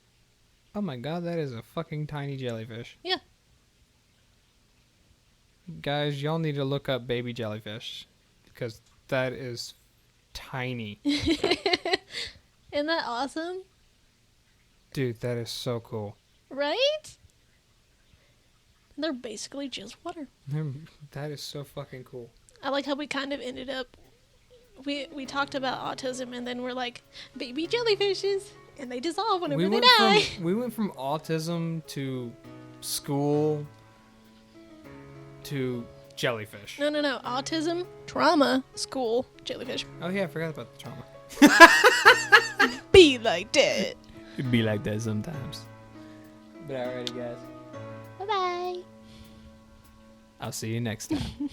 S1: Oh my god, that is a fucking tiny jellyfish.
S2: Yeah.
S1: Guys, y'all need to look up baby jellyfish because that is tiny.
S2: Isn't that awesome?
S1: Dude, that is so cool.
S2: Right? They're basically just water.
S1: That is so fucking cool.
S2: I like how we kind of ended up... We talked about autism and then we're like, baby jellyfishes, and they dissolve whenever they die.
S1: We went from autism to school to jellyfish.
S2: No. Autism, trauma, school, jellyfish.
S1: Oh yeah, I forgot about the trauma.
S2: Be like that.
S1: It'd be like that sometimes. But alrighty, guys.
S2: Bye-bye.
S1: I'll see you next time.